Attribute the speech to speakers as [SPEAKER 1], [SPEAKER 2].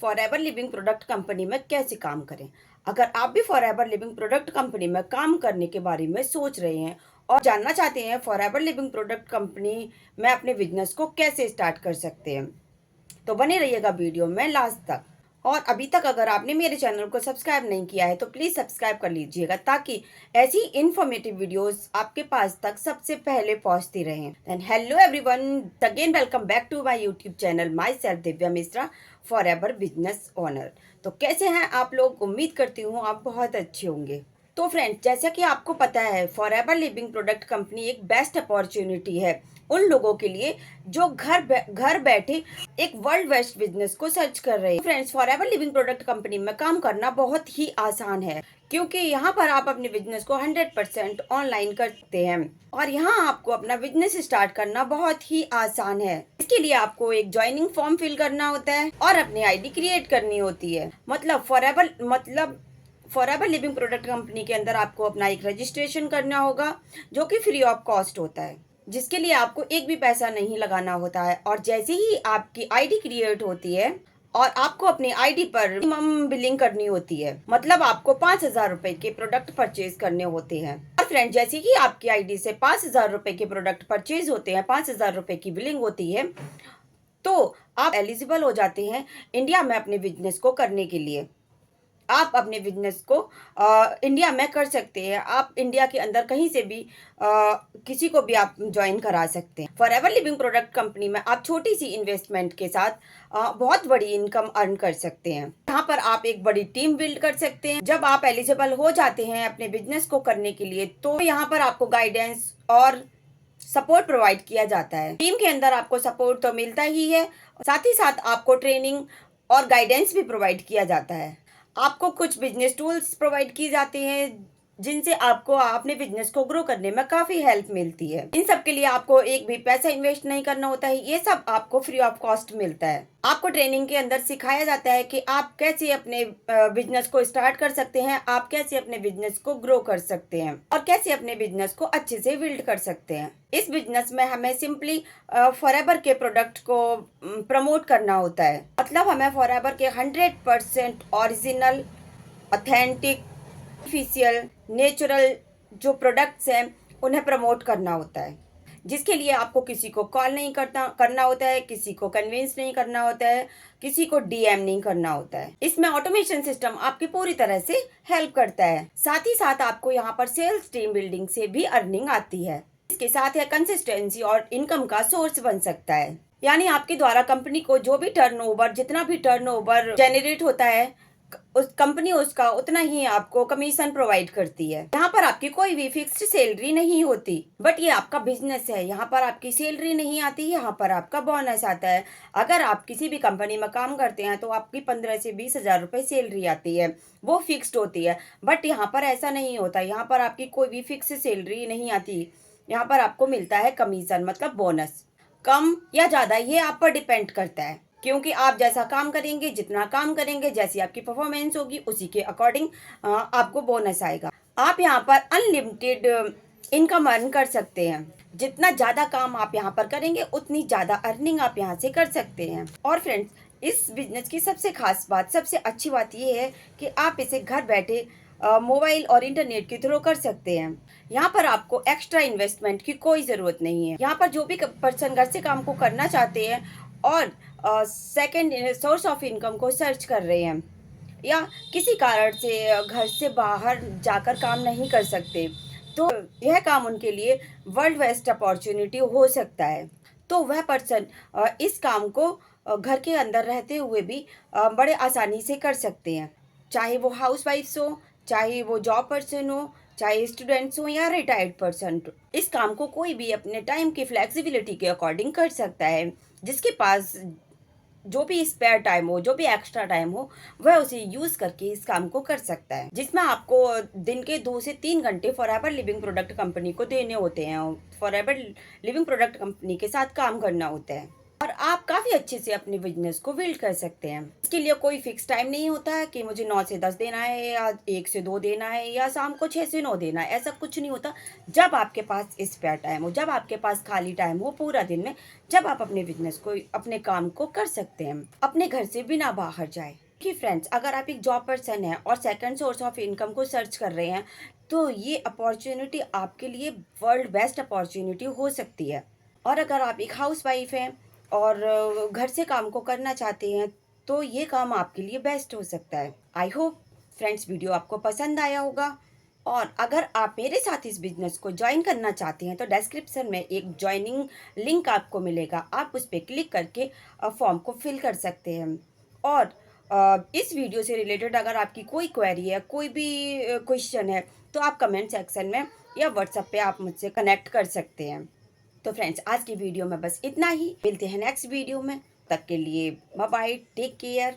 [SPEAKER 1] Forever living product company में कैसे काम करें। अगर आप भी फॉरएवर लिविंग प्रोडक्ट कंपनी में काम करने के बारे में सोच रहे हैं और जानना चाहते हैं फॉरएवर लिविंग प्रोडक्ट कंपनी में अपने बिजनेस को कैसे स्टार्ट कर सकते हैं, तो बने रहिएगा वीडियो में लास्ट तक। और अभी तक अगर आपने मेरे चैनल को सब्सक्राइब नहीं किया है तो प्लीज़ सब्सक्राइब कर लीजिएगा ताकि ऐसी इन्फॉर्मेटिव वीडियोस आपके पास तक सबसे पहले पहुंचती रहें। Then hello everyone, again welcome back to my YouTube channel, myself Divya Mishra, forever business owner. तो कैसे हैं आप लोग? उम्मीद करती हूँ आप बहुत अच्छे होंगे। तो फ्रेंड्स, जैसा कि आपको पता है फॉरएवर लिविंग प्रोडक्ट कंपनी एक बेस्ट अपॉर्चुनिटी है उन लोगों के लिए जो घर बैठे एक वर्ल्ड बेस्ट बिजनेस को सर्च कर रहे हैं। Friends, forever living product company में काम करना बहुत ही आसान है क्योंकि यहाँ पर आप अपने बिजनेस को 100% ऑनलाइन करते हैं और यहाँ आपको अपना बिजनेस स्टार्ट करना बहुत ही आसान है। इसके लिए आपको एक ज्वाइनिंग फॉर्म फिल करना होता है और अपनी आईडी क्रिएट करनी होती है। फॉरएवर लिविंग प्रोडक्ट कंपनी के अंदर आपको अपना एक रजिस्ट्रेशन करना होगा जो कि फ्री ऑफ कॉस्ट होता है, जिसके लिए आपको एक भी पैसा नहीं लगाना होता है। और जैसे ही आपकी आईडी क्रिएट होती है और आपको अपनी आईडी पर मिनिमम बिलिंग करनी होती है, मतलब आपको 5,000 रुपए के प्रोडक्ट परचेज करने होते हैं। और फ्रेंड, जैसे ही आपकी आईडी से 5,000 रुपए के प्रोडक्ट परचेज होते हैं, 5,000 रुपए की बिलिंग होती है, तो आप एलिजिबल हो जाते हैं इंडिया में अपने बिजनेस को करने के लिए। आप अपने बिजनेस को इंडिया में कर सकते हैं। आप इंडिया के अंदर कहीं से भी किसी को भी आप ज्वाइन करा सकते हैं। फॉरएवर लिविंग प्रोडक्ट कंपनी में आप छोटी सी इन्वेस्टमेंट के साथ बहुत बड़ी इनकम अर्न कर सकते हैं। यहाँ पर आप एक बड़ी टीम बिल्ड कर सकते हैं। जब आप एलिजिबल हो जाते हैं अपने बिजनेस को करने के लिए, तो यहाँ पर आपको गाइडेंस और सपोर्ट प्रोवाइड किया जाता है। टीम के अंदर आपको सपोर्ट तो मिलता ही है, साथ ही साथ आपको ट्रेनिंग और गाइडेंस भी प्रोवाइड किया जाता है। आपको कुछ बिजनेस टूल्स प्रोवाइड किए जाते हैं जिनसे आपको अपने बिजनेस को ग्रो करने में काफ़ी हेल्प मिलती है। इन सब के लिए आपको एक भी पैसा इन्वेस्ट नहीं करना होता है, ये सब आपको फ्री ऑफ कॉस्ट मिलता है। आपको ट्रेनिंग के अंदर सिखाया जाता है कि आप कैसे अपने बिजनेस को स्टार्ट कर सकते हैं, आप कैसे अपने बिजनेस को ग्रो कर सकते हैं और कैसे अपने बिजनेस को अच्छे से बिल्ड कर सकते हैं। इस बिजनेस में हमें सिंपली फॉरएवर के प्रोडक्ट को प्रमोट करना होता है, मतलब हमें फॉरएवर के 100% ओरिजिनल, ऑथेंटिक, आर्टिफिशियल, नेचुरल जो प्रोडक्ट्स हैं उन्हें प्रमोट करना होता है, जिसके लिए आपको किसी को कॉल नहीं करना होता है, किसी को कन्विंस नहीं करना होता है, किसी को डीएम नहीं करना होता है। इसमें ऑटोमेशन सिस्टम आपकी पूरी तरह से हेल्प करता है। साथ ही साथ आपको यहाँ पर सेल्स टीम बिल्डिंग से भी अर्निंग आती है। इसके साथ है कंसिस्टेंसी और इनकम का सोर्स बन सकता है, यानी आपके द्वारा कंपनी को जो भी जितना भी टर्नओवर जनरेट होता है, उस कंपनी उसका उतना ही आपको कमीशन प्रोवाइड करती है। यहाँ पर आपकी कोई भी फिक्स्ड सैलरी नहीं होती, बट ये आपका बिजनेस है, यहाँ पर आपकी सैलरी नहीं आती, यहाँ पर आपका बोनस आता है। अगर आप किसी भी कंपनी में काम करते हैं तो आपकी 15 से 20,000 रुपए सैलरी आती है, वो फिक्स्ड होती है। बट यहाँ पर ऐसा नहीं होता, यहाँ पर आपकी कोई भी फिक्स सैलरी नहीं आती, यहाँ पर आपको मिलता है कमीशन, मतलब बोनस। कम या ज़्यादा ये आप पर डिपेंड करता है, क्योंकि आप जैसा काम करेंगे, जितना काम करेंगे, जैसी आपकी परफॉर्मेंस होगी, उसी के अकॉर्डिंग आपको बोनस आएगा। आप यहाँ पर अनलिमिटेड इनकम अर्न कर सकते हैं। जितना ज़्यादा काम आप यहाँ पर करेंगे उतनी ज़्यादा अर्निंग आप यहाँ से कर सकते हैं। और फ्रेंड्स, इस बिजनेस की सबसे खास बात, सबसे अच्छी बात ये है कि आप इसे घर बैठे मोबाइल और इंटरनेट के थ्रू कर सकते हैं। यहाँ पर आपको एक्स्ट्रा इन्वेस्टमेंट की कोई ज़रूरत नहीं है। यहाँ पर जो भी पर्सन घर से काम को करना चाहते हैं और सेकंड सोर्स ऑफ इनकम को सर्च कर रहे हैं या किसी कारण से घर से बाहर जाकर काम नहीं कर सकते, तो यह काम उनके लिए वर्ल्ड बेस्ट अपॉर्चुनिटी हो सकता है। तो वह पर्सन इस काम को घर के अंदर रहते हुए भी बड़े आसानी से कर सकते हैं, चाहे वो हाउस वाइफ्स हो, चाहे वो जॉब पर्सन हो, चाहे स्टूडेंट्स हो या रिटायर्ड पर्सन। इस काम को कोई भी अपने टाइम की फ्लेक्सिबिलिटी के अकॉर्डिंग कर सकता है। जिसके पास जो भी स्पेयर टाइम हो, जो भी एक्स्ट्रा टाइम हो, वह उसे यूज़ करके इस काम को कर सकता है, जिसमें आपको दिन के 2 से 3 घंटे फॉरएवर लिविंग प्रोडक्ट कंपनी को देने होते हैं। फॉरएवर लिविंग प्रोडक्ट कंपनी के साथ काम करना होता है। और आप काफ़ी अच्छे से अपने बिजनेस को बिल्ड कर सकते हैं। इसके लिए कोई फिक्स टाइम नहीं होता है कि मुझे 9 से 10 देना है या 1 से 2 देना है या शाम को 6 से 9 देना है, ऐसा कुछ नहीं होता। जब आपके पास स्पेयर टाइम हो, जब आपके पास खाली टाइम हो पूरा दिन में, जब आप अपने बिजनेस को, अपने काम को कर सकते हैं, अपने घर से बिना बाहर जाए। कि फ्रेंड्स, अगर आप एक जॉब पर्सन हैं और सेकंड सोर्स ऑफ इनकम को सर्च कर रहे हैं, तो ये अपॉर्चुनिटी आपके लिए वर्ल्ड बेस्ट अपॉर्चुनिटी हो सकती है। और अगर आप एक हाउसवाइफ हैं और घर से काम को करना चाहते हैं, तो ये काम आपके लिए बेस्ट हो सकता है। आई होप फ्रेंड्स वीडियो आपको पसंद आया होगा। और अगर आप मेरे साथ इस बिज़नेस को जॉइन करना चाहते हैं, तो डिस्क्रिप्शन में एक जॉइनिंग लिंक आपको मिलेगा। आप उस पर क्लिक करके फॉर्म को फिल कर सकते हैं। और इस वीडियो से रिलेटेड अगर आपकी कोई क्वेरी है, कोई भी क्वेश्चन है, तो आप कमेंट सेक्शन में या व्हाट्सएप पे आप मुझसे कनेक्ट कर सकते हैं। तो फ्रेंड्स, आज की वीडियो में बस इतना ही। मिलते हैं नेक्स्ट वीडियो में। तब तक के लिए बाय बाय, टेक केयर।